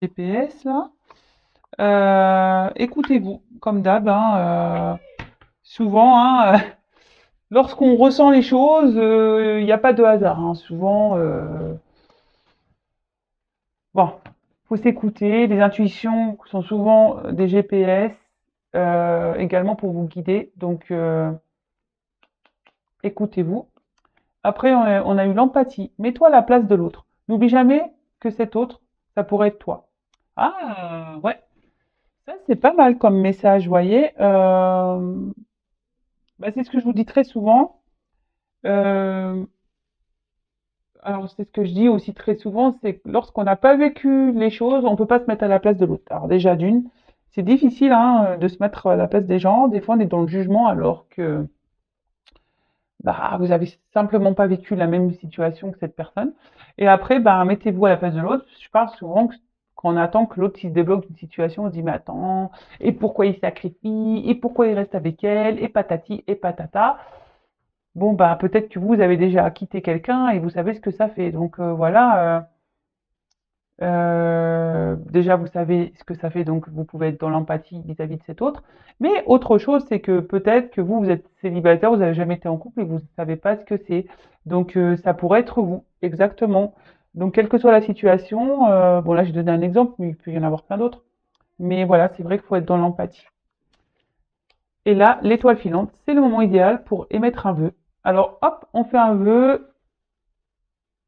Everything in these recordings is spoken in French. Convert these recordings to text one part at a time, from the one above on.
GPS là. Écoutez-vous, comme d'hab, hein, souvent, hein, lorsqu'on ressent les choses, il n'y a pas de hasard, hein. Souvent, bon, faut s'écouter. Les intuitions sont souvent des GPS, également pour vous guider. Donc, écoutez-vous. Après, on a eu l'empathie. Mets-toi à la place de l'autre. N'oublie jamais que cet autre, ça pourrait être toi. Ah, ouais. Ça, c'est pas mal comme message, vous voyez. Bah, c'est ce que je vous dis très souvent. Euh, alors, c'est ce que je dis aussi très souvent, c'est que lorsqu'on n'a pas vécu les choses, on peut pas se mettre à la place de l'autre. Alors déjà, d'une, c'est difficile hein, de se mettre à la place des gens. Des fois, on est dans le jugement alors que bah, vous avez simplement pas vécu la même situation que cette personne. Et après, bah, mettez-vous à la place de l'autre. Je parle souvent qu'on attend que l'autre il se débloque d'une situation, on se dit mais attends, et pourquoi il sacrifie, et pourquoi il reste avec elle, et patati, et patata. Bon, bah peut-être que vous avez déjà quitté quelqu'un et vous savez ce que ça fait. Donc voilà, déjà vous savez ce que ça fait, donc vous pouvez être dans l'empathie vis-à-vis de cet autre. Mais autre chose, c'est que peut-être que vous êtes célibataire, vous n'avez jamais été en couple et vous ne savez pas ce que c'est. Donc ça pourrait être vous, exactement. Donc quelle que soit la situation, bon là j'ai donné un exemple, mais il peut y en avoir plein d'autres. Mais voilà, c'est vrai qu'il faut être dans l'empathie. Et là, l'étoile filante, c'est le moment idéal pour émettre un vœu. Alors hop, on fait un vœu,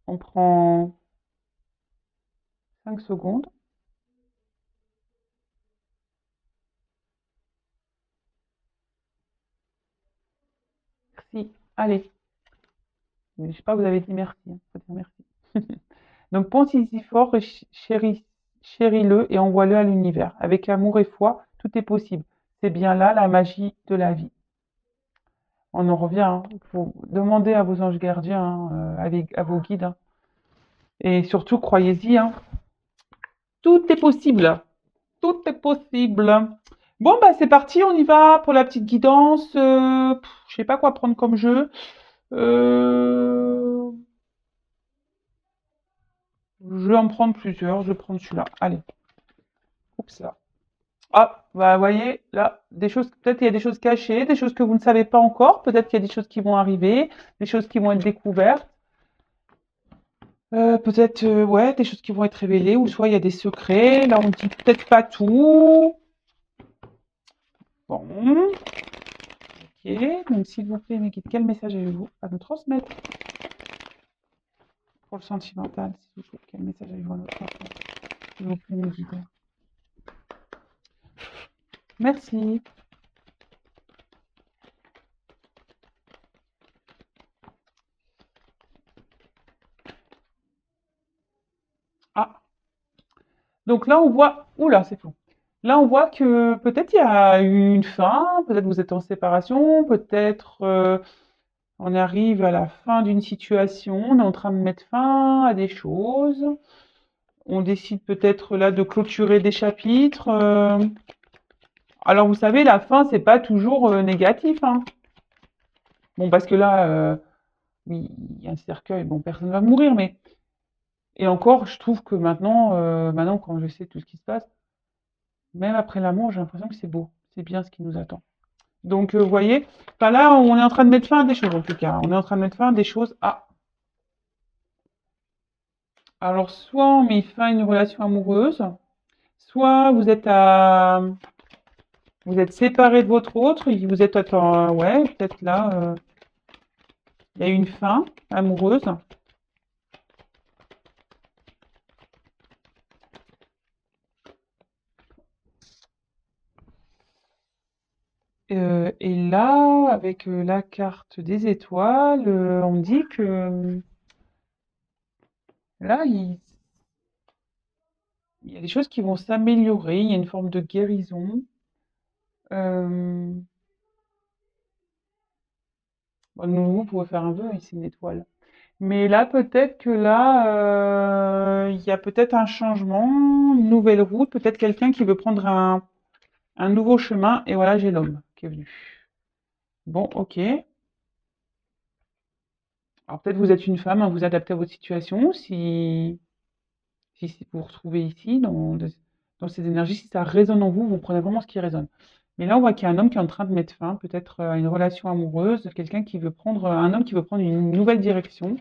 on prend 5 secondes. Merci. Allez. Je sais pas, vous avez dit merci. Hein. Faut dire merci. Donc, pense-y fort et chéris-le et envoie-le à l'univers. Avec amour et foi, tout est possible. C'est bien là la magie de la vie. On en revient. Hein. Il faut demander à vos anges gardiens, hein, à vos guides. Hein. Et surtout, croyez-y. Hein. Tout est possible. Tout est possible. Bon, bah, c'est parti. On y va pour la petite guidance. Je sais pas quoi prendre comme jeu. Euh, Je vais en prendre plusieurs. Je vais prendre celui-là. Allez. Oups là. Ah, bah, vous voyez, là, des choses, peut-être il y a des choses cachées, des choses que vous ne savez pas encore, peut-être qu'il y a des choses qui vont arriver, des choses qui vont être découvertes, peut-être, ouais, des choses qui vont être révélées, ou soit il y a des secrets, là on dit peut-être pas tout. Bon, ok, donc s'il vous plaît, mes guides, quel message avez-vous à me transmettre pour le sentimental, s'il vous plaît, quel message avez-vous à me transmettre, s'il vous plaît, mes guides. Merci. Ah, donc là on voit, oula, c'est fou. Là, on voit que peut-être il y a eu une fin, peut-être vous êtes en séparation, peut-être on arrive à la fin d'une situation, on est en train de mettre fin à des choses, on décide peut-être là de clôturer des chapitres. Alors vous savez, la fin, c'est pas toujours négatif, hein. Bon, parce que là, oui, il y a un cercueil, bon, personne va mourir, mais et encore, je trouve que maintenant, quand je sais tout ce qui se passe, même après l'amour, j'ai l'impression que c'est beau, c'est bien ce qui nous attend. Donc, vous voyez, enfin là, on est en train de mettre fin à des choses, en tout cas. On est en train de mettre fin à des choses. Ah, alors soit on met fin à une relation amoureuse, soit vous êtes séparé de votre autre, et vous êtes, ouais, peut-être là, il y a eu une fin amoureuse. Et là, avec la carte des étoiles, on me dit que là, il y a des choses qui vont s'améliorer, il y a une forme de guérison. Euh, bon, vous pouvez faire un vœu, ici une étoile. Mais là, peut-être que là, il y a peut-être un changement, une nouvelle route, peut-être quelqu'un qui veut prendre un nouveau chemin. Et voilà, j'ai l'homme qui est venu. Bon, ok. Alors peut-être vous êtes une femme, hein, vous adaptez à votre situation. Si Si vous vous retrouvez ici, dans ces énergies, si ça résonne en vous, vous prenez vraiment ce qui résonne. Mais là, on voit qu'il y a un homme qui est en train de mettre fin, peut-être à une relation amoureuse, quelqu'un qui veut prendre, un homme qui veut prendre une nouvelle direction.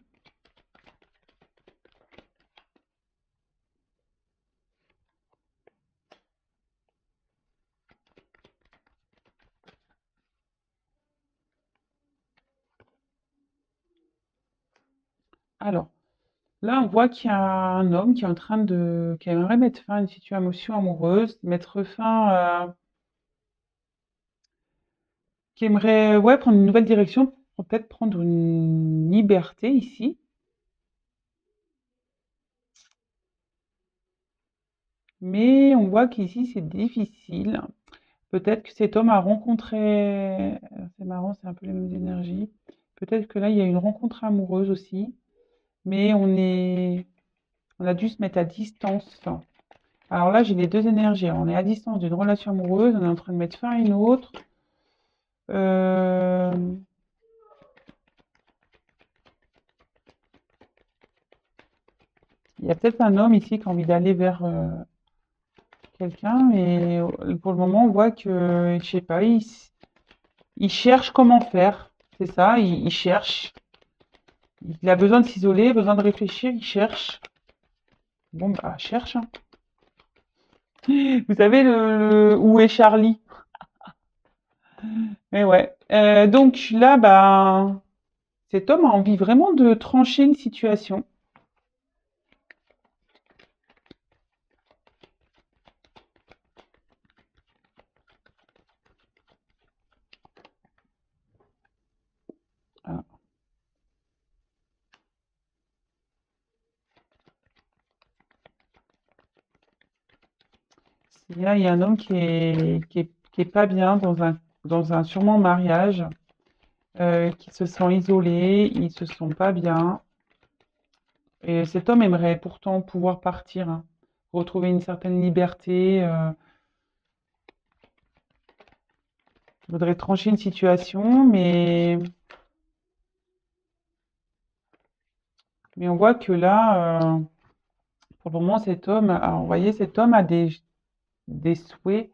Alors, là, on voit qu'il y a un homme qui est en train qui aimerait mettre fin à une situation amoureuse, mettre fin qui aimerait, ouais, prendre une nouvelle direction, pour peut-être prendre une liberté ici. Mais on voit qu'ici, c'est difficile. Peut-être que cet homme a rencontré, c'est marrant, c'est un peu les mêmes énergies. Peut-être que là, il y a une rencontre amoureuse aussi, mais on a dû se mettre à distance. Alors là, j'ai les deux énergies. On est à distance d'une relation amoureuse, on est en train de mettre fin à une autre. Euh, il y a peut-être un homme ici qui a envie d'aller vers quelqu'un, mais pour le moment, on voit que, je sais pas, il cherche comment faire. C'est ça, il cherche. Il a besoin de s'isoler, besoin de réfléchir, il cherche. Bon, bah, cherche, hein. Vous savez, où est Charlie? Mais ouais. Donc là, bah, cet homme a envie vraiment de trancher une situation. Ah. Là, il y a un homme qui est pas bien dans un sûrement mariage, qui se sent isolé, ils se sent pas bien. Et cet homme aimerait pourtant pouvoir partir, hein, retrouver une certaine liberté, voudrait trancher une situation, mais on voit que là, pour le moment, cet homme, alors, vous voyez, cet homme a des souhaits.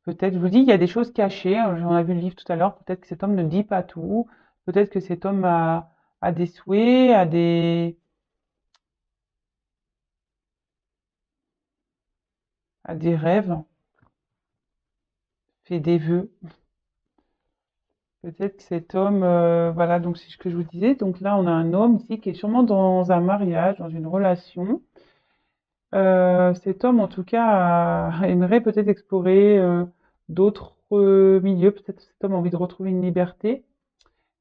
Peut-être, je vous dis, il y a des choses cachées. On a vu le livre tout à l'heure. Peut-être que cet homme ne dit pas tout. Peut-être que cet homme a des souhaits, a des rêves, fait des vœux. Peut-être que cet homme, voilà, donc c'est ce que je vous disais. Donc là, on a un homme ici qui est sûrement dans un mariage, dans une relation. Cet homme, en tout cas, aimerait peut-être explorer d'autres milieux. Peut-être que cet homme a envie de retrouver une liberté.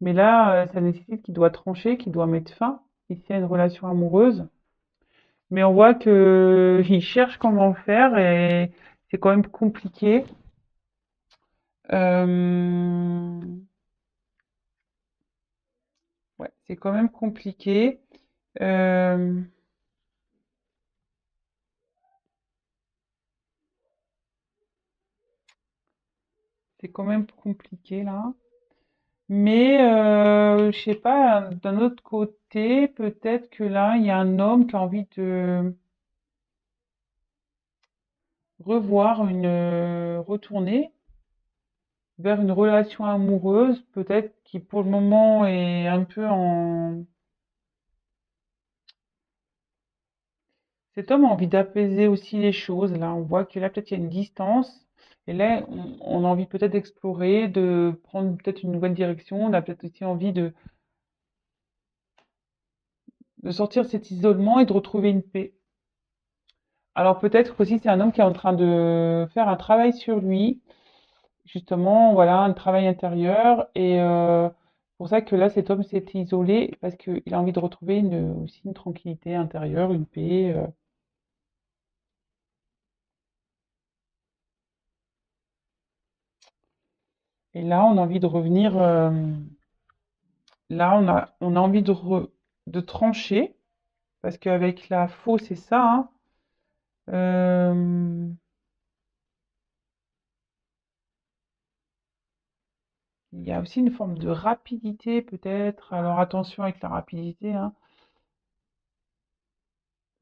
Mais là, ça nécessite qu'il doit trancher, qu'il doit mettre fin ici à une relation amoureuse. Mais on voit que il cherche comment faire et c'est quand même compliqué. Euh, ouais, c'est quand même compliqué. Euh, c'est quand même compliqué là. Mais je sais pas, d'un autre côté, peut-être que là, il y a un homme qui a envie de retourner vers une relation amoureuse, peut-être qui pour le moment est un peu en... Cet homme a envie d'apaiser aussi les choses, là. On voit que là, peut-être il y a une distance. Et là, on a envie peut-être d'explorer, de prendre peut-être une nouvelle direction. On a peut-être aussi envie de sortir de cet isolement et de retrouver une paix. Alors peut-être aussi c'est un homme qui est en train de faire un travail sur lui, justement, voilà, un travail intérieur. Et pour ça que là, cet homme s'est isolé parce qu'il a envie de retrouver aussi une tranquillité intérieure, une paix. Et là, on a envie de revenir. Là, on a envie de trancher parce qu'avec la faux, c'est ça, hein. Euh, il y a aussi une forme de rapidité peut-être. Alors attention avec la rapidité, hein.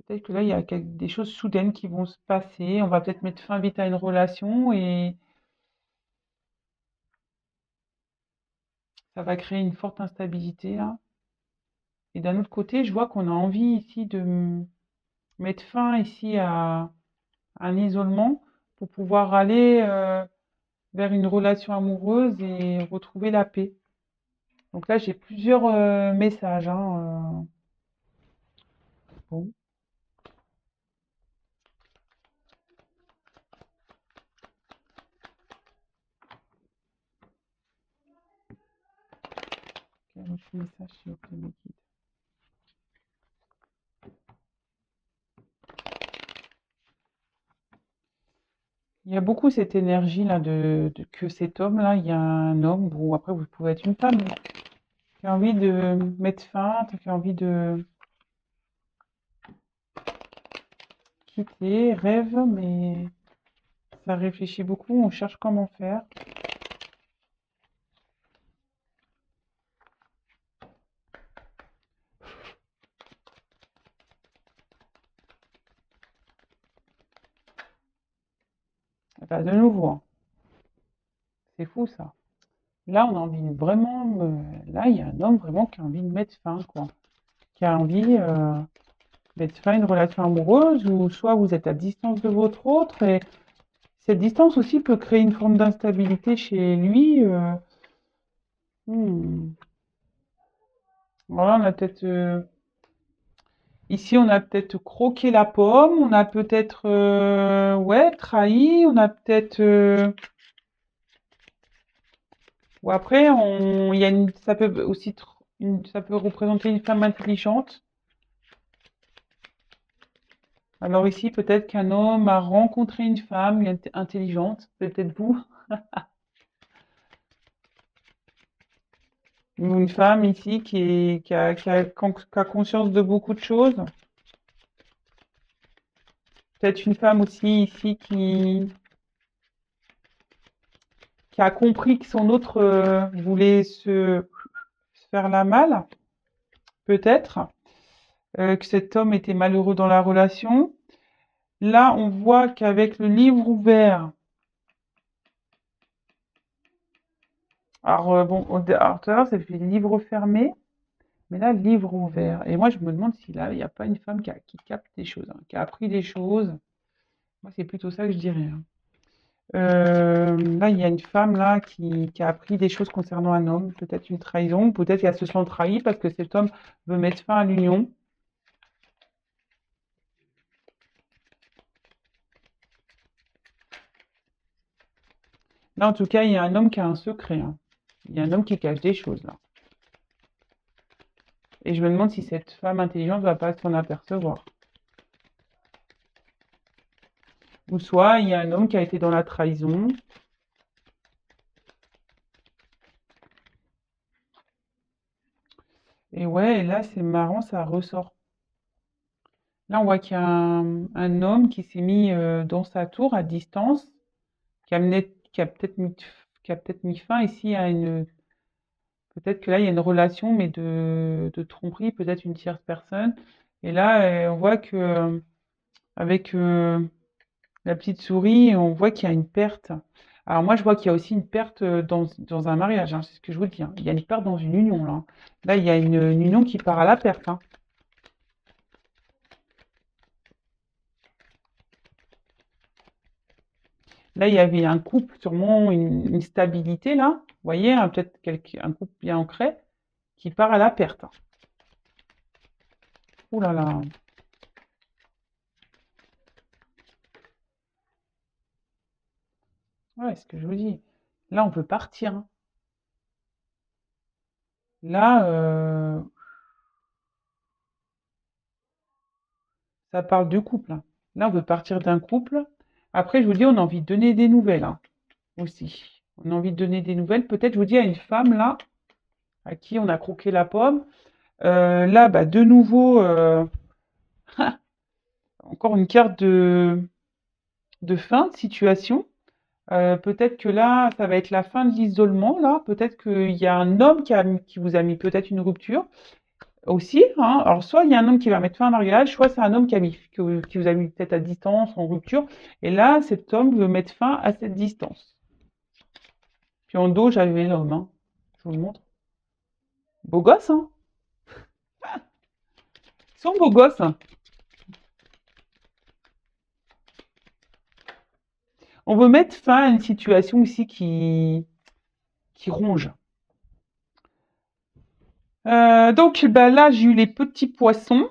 Peut-être que là, il y a des choses soudaines qui vont se passer. On va peut-être mettre fin vite à une relation et ça va créer une forte instabilité, là. Et d'un autre côté, je vois qu'on a envie ici de mettre fin ici à un isolement pour pouvoir aller vers une relation amoureuse et retrouver la paix. Donc là, j'ai plusieurs messages, hein. Bon, quel autre message s'il vous plaît, mes guides. Il y a beaucoup cette énergie là que cet homme là, il y a un homme, ou après vous pouvez être une femme, qui a envie de mettre fin, qui a envie de quitter, rêve, mais ça réfléchit beaucoup, on cherche comment faire. Bah, de nouveau, hein, c'est fou ça. Là, on a envie de vraiment, là, il y a un homme vraiment qui a envie de mettre fin, quoi. Qui a envie de mettre fin à une relation amoureuse, ou soit vous êtes à distance de votre autre, et cette distance aussi peut créer une forme d'instabilité chez lui. Hmm. Voilà, on a peut-être ici, on a peut-être croqué la pomme, on a peut-être ouais, trahi, on a peut-être ou après il y a ça peut aussi ça peut représenter une femme intelligente. Alors ici, peut-être qu'un homme a rencontré une femme intelligente, c'est peut-être vous, ou une femme ici qui a conscience de beaucoup de choses. Peut-être une femme aussi ici qui a compris que son autre voulait se faire la malle, peut-être, que cet homme était malheureux dans la relation. Là, on voit qu'avec le livre ouvert, alors bon, alors, tout à l'heure, ça fait livre fermé, mais là, livre ouvert. Et moi, je me demande si là, il n'y a pas une femme qui capte des choses, hein, qui a appris des choses. Moi, c'est plutôt ça que je dirais, hein. Là, il y a une femme là qui a appris des choses concernant un homme, peut-être une trahison, peut-être qu'elle se sent trahie parce que cet homme veut mettre fin à l'union. Là, en tout cas, il y a un homme qui a un secret, hein. Il y a un homme qui cache des choses là. Et je me demande si cette femme intelligente va pas s'en apercevoir. Ou soit il y a un homme qui a été dans la trahison. Et ouais, et là, c'est marrant, ça ressort. Là, on voit qu'il y a un homme qui s'est mis dans sa tour à distance, qui a peut-être mis fin ici à une. Peut-être que là, il y a une relation, mais de tromperie, peut-être une tierce personne. Et là, on voit que avec la petite souris, on voit qu'il y a une perte. Alors moi, je vois qu'il y a aussi une perte dans un mariage, hein, c'est ce que je vous dis, hein. Il y a une perte dans une union, là. Là, il y a une union qui part à la perte, hein. Là, il y avait un couple, sûrement une stabilité, là. Vous voyez, hein, peut-être un couple bien ancré qui part à la perte, hein. Ouh là là. Ouais, ce que je vous dis. Là, on peut partir, hein. Là, ça parle de couple, hein. Là, on veut partir d'un couple. Après, je vous dis, on a envie de donner des nouvelles, hein, aussi. On a envie de donner des nouvelles. Peut-être, je vous dis, à une femme, là, à qui on a croqué la pomme. Là, bah, de nouveau, encore une carte de fin de situation. Peut-être que là, ça va être la fin de l'isolement, là. Peut-être qu'il y a un homme qui vous a mis peut-être une rupture. aussi, hein. Alors, soit il y a un homme qui va mettre fin à un mariage, soit c'est un homme qui vous a mis peut-être à distance, en rupture. Et là, cet homme veut mettre fin à cette distance. Puis en dos, j'avais l'homme, hein. Je vous le montre. Beau gosse, hein. Ils sont beaux gosses, hein. On veut mettre fin à une situation ici qui ronge. Donc, bah, là, j'ai eu les petits poissons.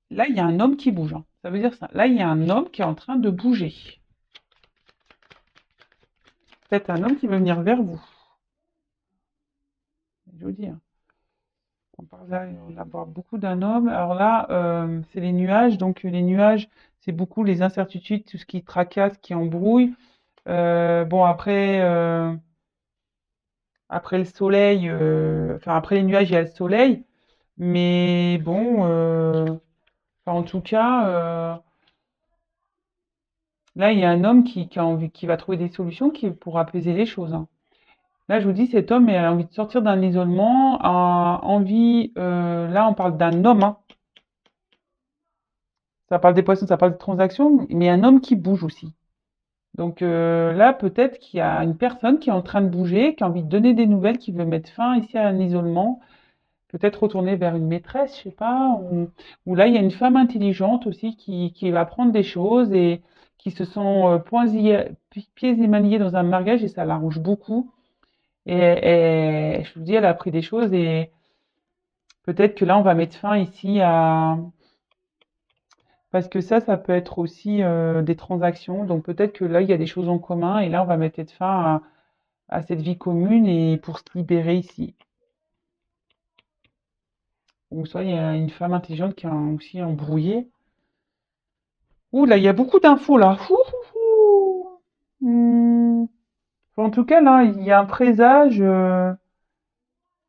Là, il y a un homme qui bouge, hein. Ça veut dire ça. Là, il y a un homme qui est en train de bouger. Peut-être un homme qui veut venir vers vous. Je vous dis, hein. On parle là, on aborde beaucoup d'un homme. Alors là, c'est les nuages. Donc, les nuages, c'est beaucoup les incertitudes, tout ce qui tracasse, qui embrouille. Bon, après le soleil, enfin, après les nuages, il y a le soleil. Mais bon, enfin, en tout cas, là, il y a un homme qui a envie, qui va trouver des solutions pour apaiser les choses, hein. Là, je vous dis, cet homme a envie de sortir d'un isolement, a envie, là, on parle d'un homme, hein. Ça parle des poissons, ça parle des transactions, mais un homme qui bouge aussi. Donc là, peut-être qu'il y a une personne qui est en train de bouger, qui a envie de donner des nouvelles, qui veut mettre fin ici à un isolement, peut-être retourner vers une maîtresse, je sais pas, ou là, il y a une femme intelligente aussi qui va apprendre des choses et qui se sent pieds et mains liés dans un mariage et ça l'arrange beaucoup. Et je vous dis, elle a appris des choses et peut-être que là, on va mettre fin ici à... Parce que ça peut être aussi des transactions. Donc peut-être que là, il y a des choses en commun et là, on va mettre fin à cette vie commune et pour se libérer ici. Ou soit il y a une femme intelligente qui a aussi embrouillé. Ouh là, il y a beaucoup d'infos là. Ouh, ouh, ouh. En tout cas, là, il y a un présage. Là,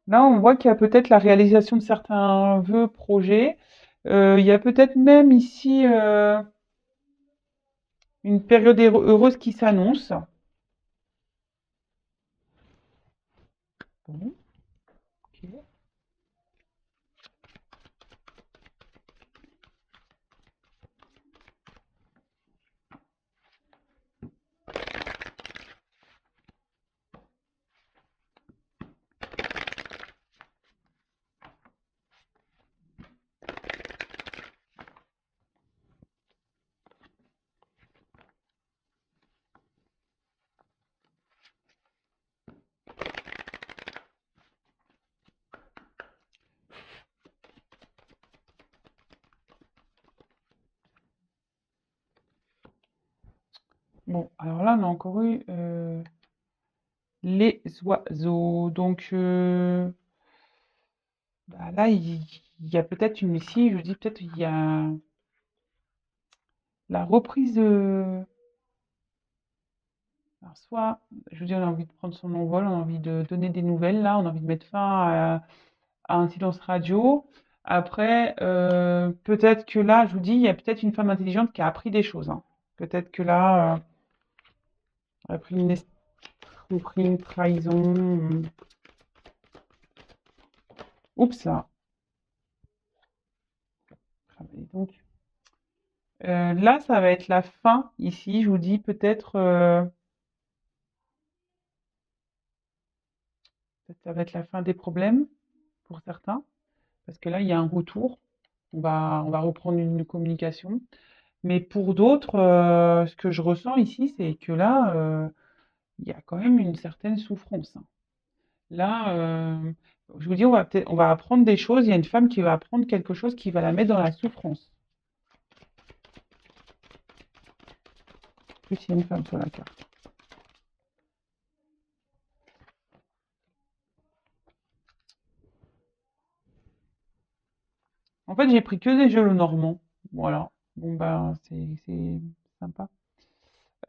on voit qu'il y a peut-être la réalisation de certains vœux, projets. Il y a peut-être même ici une période heureuse qui s'annonce. Bon, ok. Bon, alors là, on a encore eu les oiseaux. Donc bah là, il y a peut-être une ici, je dis peut-être il y a la reprise de... Alors soit, je veux dire, on a envie de prendre son envol, on a envie de donner des nouvelles, là, on a envie de mettre fin à un silence radio. Après, peut-être que là, je vous dis, il y a peut-être une femme intelligente qui a appris des choses, hein. Peut-être que là, elle a pris une escroquerie, une trahison. Oups, là. Ah, bah, dis donc. Là, ça va être la fin ici, je vous dis peut-être ça va être la fin des problèmes pour certains, parce que là, il y a un retour. On va reprendre une communication. Mais pour d'autres, ce que je ressens ici, c'est que là, il y a quand même une certaine souffrance, hein. Là, je vous dis, on va apprendre des choses. Il y a une femme qui va apprendre quelque chose qui va la mettre dans la souffrance. En plus, il y a une femme sur la carte. En fait, j'ai pris que des jeux normands. Voilà. Bon, ben, c'est sympa.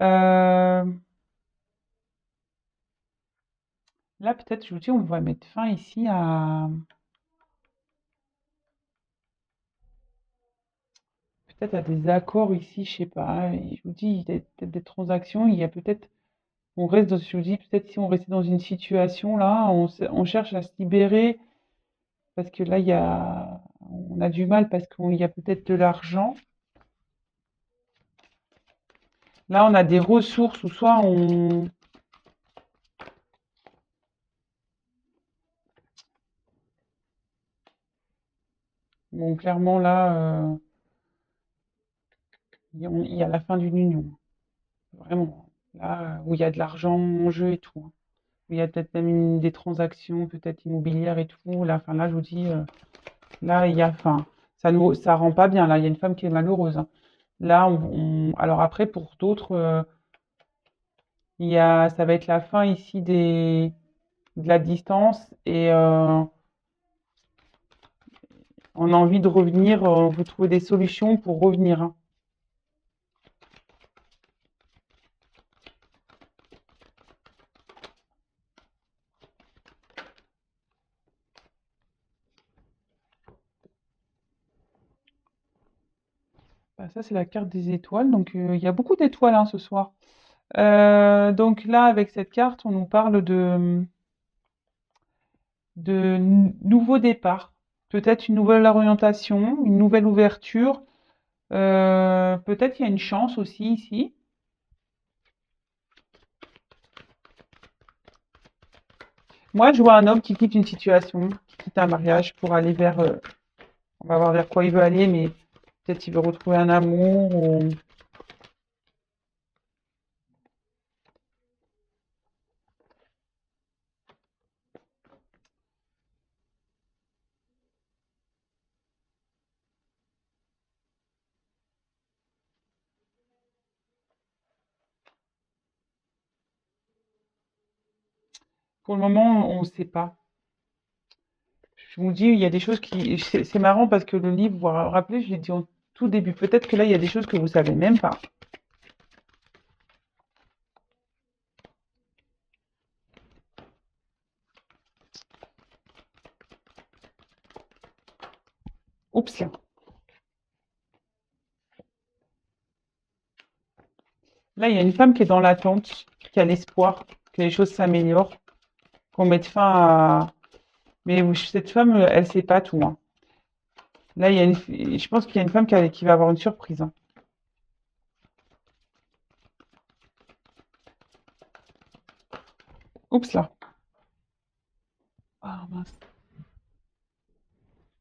Euh, Là, peut-être, je vous dis, on va mettre fin ici à peut-être à des accords ici, je sais pas. Et je vous dis, il y a peut-être des transactions. Il y a peut-être, je vous dis, peut-être si on restait dans une situation là, on cherche à se libérer Parce que là, on a du mal parce qu'il y a peut-être de l'argent. Là, on a des ressources ou soit on... Bon, clairement, là, il y a la fin d'une union. Vraiment. Là, où il y a de l'argent en jeu et tout, hein. Où il y a peut-être même des transactions, peut-être immobilières et tout. Là, enfin, là, je vous dis, là, il y a, enfin, ça rend pas bien. Là, il y a une femme qui est malheureuse, hein. Là, alors après, pour d'autres, ça va être la fin ici de la distance et on a envie de revenir, vous trouvez des solutions pour revenir, hein. Bah, ça, c'est la carte des étoiles. Donc, il y a beaucoup d'étoiles, hein, ce soir. Donc là, avec cette carte, on nous parle de nouveau départ. Peut-être une nouvelle orientation, une nouvelle ouverture. Peut-être il y a une chance aussi ici. Moi, je vois un homme qui quitte une situation, qui quitte un mariage pour aller vers, on va voir vers quoi il veut aller, mais peut-être il veut retrouver un amour ou... Pour le moment, on ne sait pas. Je vous dis, il y a des choses qui... C'est marrant parce que le livre, vous vous rappelez, je l'ai dit en tout début. Peut-être que là, il y a des choses que vous savez même pas. Oups, là. Là, il y a une femme qui est dans l'attente, qui a l'espoir que les choses s'améliorent, qu'on mette fin à... Mais cette femme, elle sait pas tout, hein. Là, je pense qu'il y a une femme qui va avoir une surprise, hein. Oups, là. Ah, mince.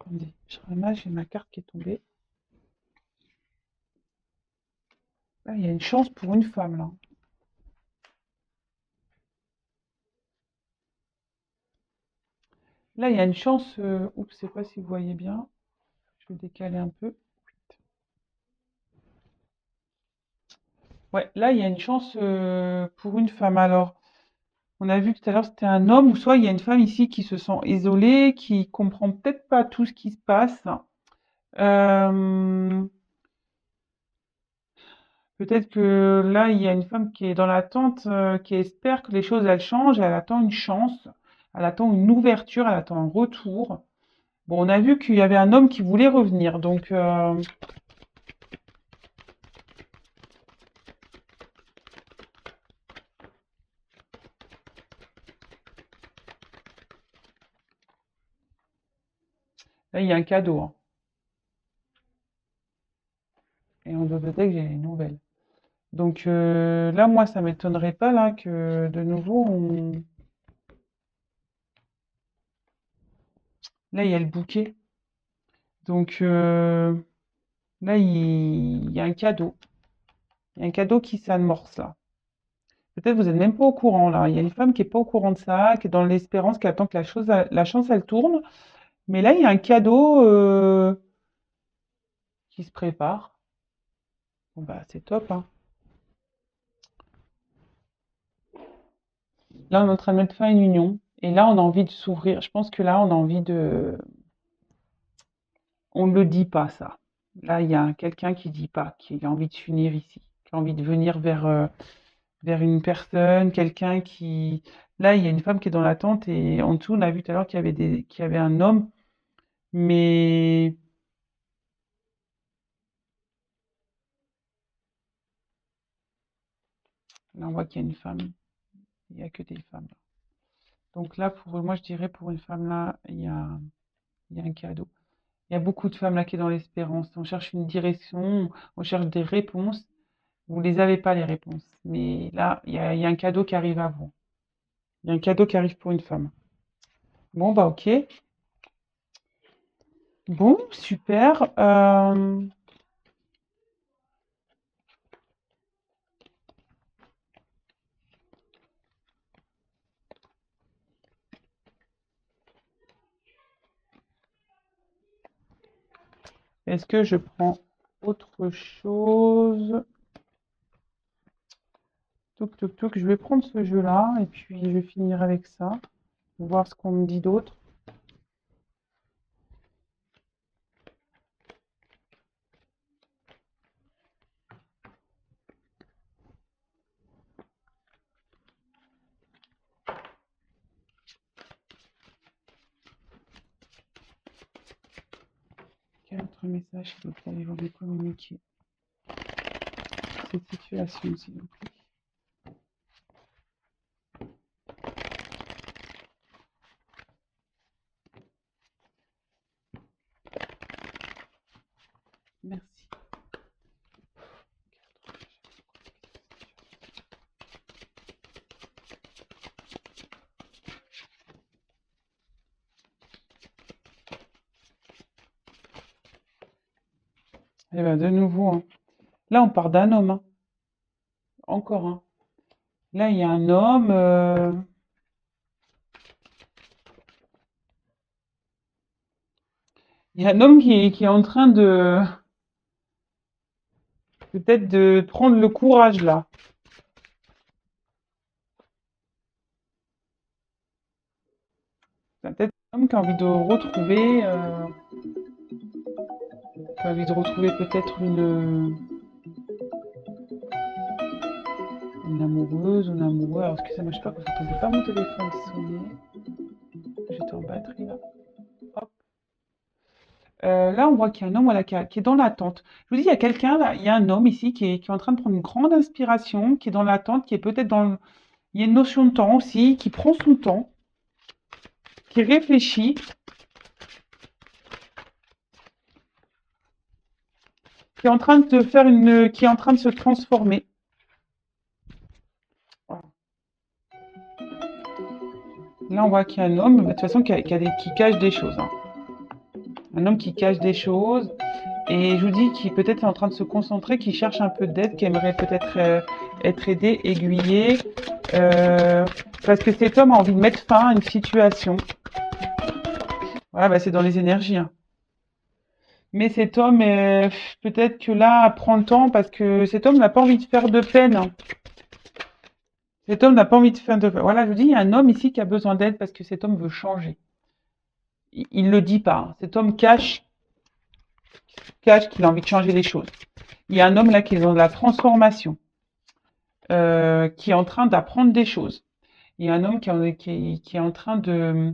Attendez, je ramasse, j'ai ma carte qui est tombée. Là, il y a une chance pour une femme, là. Là, il y a une chance... Oups, je sais pas si vous voyez bien. Je vais décaler un peu. Ouais, là, il y a une chance pour une femme. Alors, on a vu que tout à l'heure, c'était un homme, ou soit il y a une femme ici qui se sent isolée, qui comprend peut-être pas tout ce qui se passe. Euh, Peut-être que là, il y a une femme qui est dans l'attente, qui espère que les choses, elles changent, elle attend une chance, elle attend une ouverture, elle attend un retour. Bon, on a vu qu'il y avait un homme qui voulait revenir, donc là, il y a un cadeau, hein. Et on doit peut-être que j'ai une nouvelle. Donc là, moi, ça m'étonnerait pas là que de nouveau, là, il y a le bouquet. Donc là, il y a un cadeau. Il y a un cadeau qui s'amorce là. Peut-être vous n'êtes même pas au courant là. Il y a une femme qui est pas au courant de ça, qui est dans l'espérance, qui attend que la chance, elle tourne. Mais là, il y a un cadeau qui se prépare. Bon, bah, c'est top, hein. Là, on est en train de mettre fin à une union. Et là, on a envie de s'ouvrir. Je pense que là, on a envie de... On ne le dit pas, ça. Là, il y a quelqu'un qui dit pas, qui a envie de s'unir ici, qui a envie de venir vers une personne, quelqu'un qui... Là, il y a une femme qui est dans l'attente et en dessous, on a vu tout à l'heure qu'il y avait un homme, mais là, on voit qu'il y a une femme. Il n'y a que des femmes, là. Donc là, pour moi, je dirais pour une femme, là, il y a... Il y a un cadeau. Il y a beaucoup de femmes là qui sont dans l'espérance. On cherche une direction, on cherche des réponses. Vous les avez pas les réponses. Mais là, il y a un cadeau qui arrive à vous. Il y a un cadeau qui arrive pour une femme. Bon, bah ok. Bon, super. Est-ce que je prends autre chose? Toc, toc, toc. Je vais prendre ce jeu-là et puis je vais finir avec ça. Pour voir ce qu'on me dit d'autre. Quel autre message s'il vous plaît, ils vont me communiquer cette situation, s'il vous plaît. Merci. Eh ben, de nouveau, hein. Là, on part d'un homme, hein. Encore un. Là, il y a un homme. Il y a un homme qui est en train de peut-être de prendre le courage là. C'est peut-être un homme qui a envie de retrouver, qui a envie de retrouver peut-être une amoureuse ou un amoureux. Alors, est-ce que ça marche pas? Parce que j'entendais pas mon téléphone sonner. J'étais en batterie là. Hop. Là, on voit qu'il y a un homme voilà, qui est dans l'attente. Je vous dis, il y a quelqu'un, là, il y a un homme ici qui est en train de prendre une grande inspiration, qui est dans l'attente, qui est peut-être dans le... Il y a une notion de temps aussi, qui prend son temps, qui réfléchit, qui est en train de faire une... qui est en train de se transformer. Voilà. Là, on voit qu'il y a un homme, de toute façon, qui cache des choses, hein. Un homme qui cache des choses. Et je vous dis qu'il peut-être est en train de se concentrer, qui cherche un peu d'aide, qui aimerait peut-être être aidé, aiguillé. Parce que cet homme a envie de mettre fin à une situation. Voilà, bah c'est dans les énergies, hein. Mais cet homme, peut-être que là, prend le temps parce que cet homme n'a pas envie de faire de peine, hein. Cet homme n'a pas envie de faire de peine. Voilà, je vous dis, il y a un homme ici qui a besoin d'aide parce que cet homme veut changer. Il ne le dit pas, hein. Cet homme cache qu'il a envie de changer les choses. Il y a un homme là qui est dans la transformation, qui est en train d'apprendre des choses. Il y a un homme qui est en train de...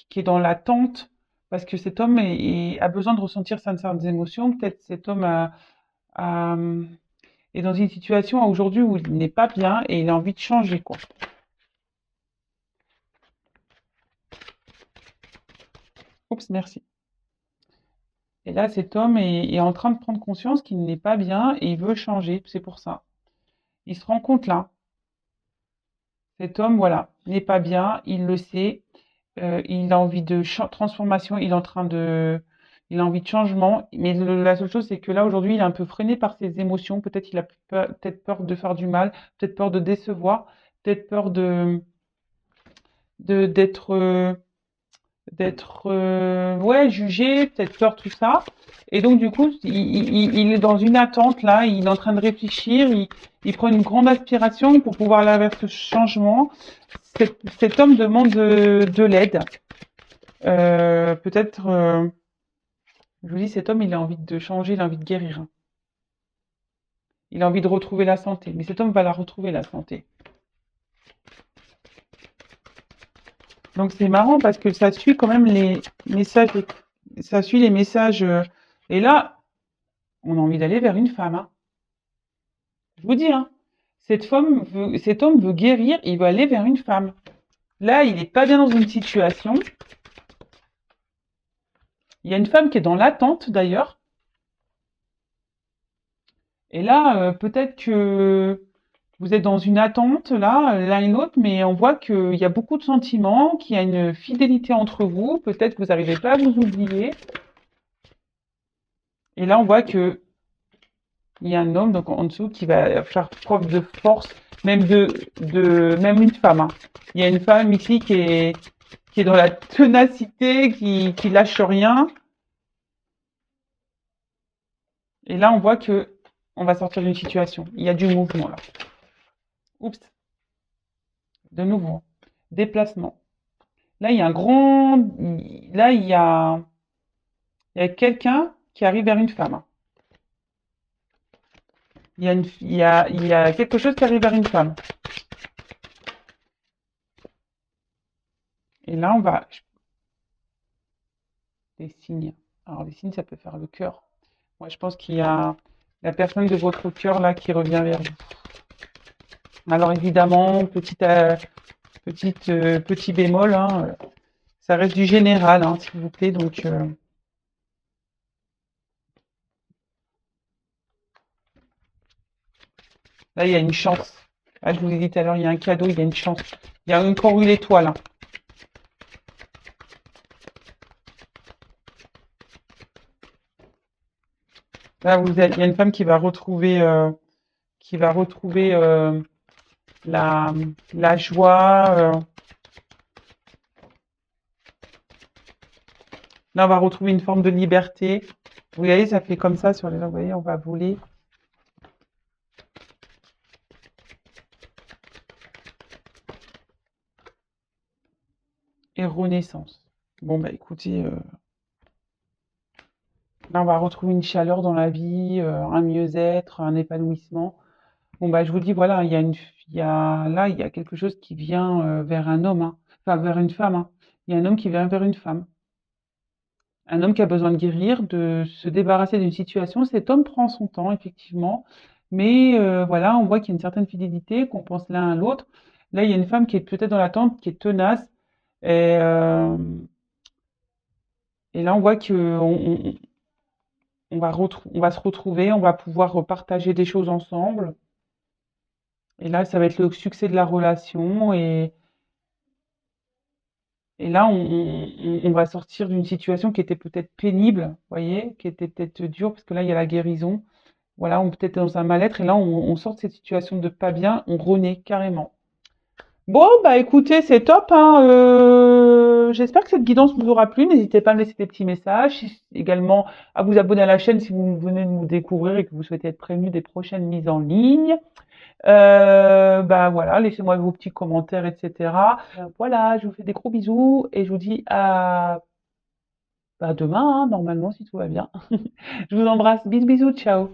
qui est dans l'attente parce que cet homme a besoin de ressentir certaines émotions. Peut-être cet homme a, est dans une situation aujourd'hui où il n'est pas bien et il a envie de changer, quoi. Oups, merci. Et là, cet homme est en train de prendre conscience qu'il n'est pas bien et il veut changer. C'est pour ça. Il se rend compte là. Cet homme, voilà, n'est pas bien. Il le sait. Il a envie de transformation. Il a envie de changement. Mais la seule chose, c'est que là, aujourd'hui, il est un peu freiné par ses émotions. Peut-être il a peut-être peur de faire du mal, peut-être peur de décevoir, peut-être peur d'être ouais, jugé, peut-être peur, tout ça. Et donc, du coup, il est dans une attente, là, il est en train de réfléchir, il prend une grande aspiration pour pouvoir aller vers ce changement. Cet homme demande de l'aide. Peut-être, je vous dis, cet homme, il a envie de changer, il a envie de guérir. Il a envie de retrouver la santé. Mais cet homme va la retrouver, la santé. Donc c'est marrant parce que ça suit quand même les messages, ça suit les messages. Et là, on a envie d'aller vers une femme, hein. Je vous dis, hein, cet homme veut guérir, il veut aller vers une femme. Là, il n'est pas bien dans une situation. Il y a une femme qui est dans l'attente d'ailleurs. Et là, peut-être que vous êtes dans une attente, là, l'un et l'autre, mais on voit qu'il y a beaucoup de sentiments, qu'il y a une fidélité entre vous. Peut-être que vous n'arrivez pas à vous oublier. Et là, on voit que il y a un homme donc en dessous qui va faire preuve de force, même même une femme, hein. Il y a une femme ici qui est dans la ténacité, qui lâche rien. Et là, on voit que on va sortir d'une situation. Il y a du mouvement là. Oups, de nouveau. Déplacement. Là, il y a un grand. Là, il y a quelqu'un qui arrive vers une femme. Il y a quelque chose qui arrive vers une femme. Et là, on va. Des signes. Alors, les signes, ça peut faire le cœur. Moi, je pense qu'il y a la personne de votre cœur là qui revient vers vous. Alors, évidemment, petit bémol, hein, ça reste du général, hein, s'il vous plaît. Donc, là, il y a une chance. Ah, je vous ai dit tout à l'heure, il y a un cadeau, il y a une chance. Il y a encore une étoile, hein. Là, il y a une femme qui va retrouver la, la joie. Là, on va retrouver une forme de liberté. Vous voyez, ça fait comme ça sur les. Vous voyez, on va voler. Et renaissance. Bon, bah écoutez, là, on va retrouver une chaleur dans la vie, un mieux-être, un épanouissement. Bon, bah, je vous dis, voilà, là, il y a quelque chose qui vient vers un homme, hein. Enfin, vers une femme, hein. Il y a un homme qui vient vers une femme. Un homme qui a besoin de guérir, de se débarrasser d'une situation. Cet homme prend son temps, effectivement. Mais voilà, on voit qu'il y a une certaine fidélité, qu'on pense l'un à l'autre. Là, il y a une femme qui est peut-être dans l'attente, qui est tenace. Et, euh, et là, on voit que on va se retrouver, on va pouvoir partager des choses ensemble. Et là, ça va être le succès de la relation. Et là, on va sortir d'une situation qui était peut-être pénible, vous voyez, qui était peut-être dure, parce que là, il y a la guérison. Voilà, on peut être dans un mal-être, et là, on sort de cette situation de pas bien, on renaît carrément. Bon, bah écoutez, c'est top, hein. J'espère que cette guidance vous aura plu. N'hésitez pas à me laisser des petits messages. Également à vous abonner à la chaîne si vous venez de nous découvrir et que vous souhaitez être prévenu des prochaines mises en ligne. Bah voilà, laissez-moi vos petits commentaires, etc. Voilà, je vous fais des gros bisous et je vous dis à bah, demain, hein, normalement, si tout va bien. Je vous embrasse. Bisous, bisous, ciao.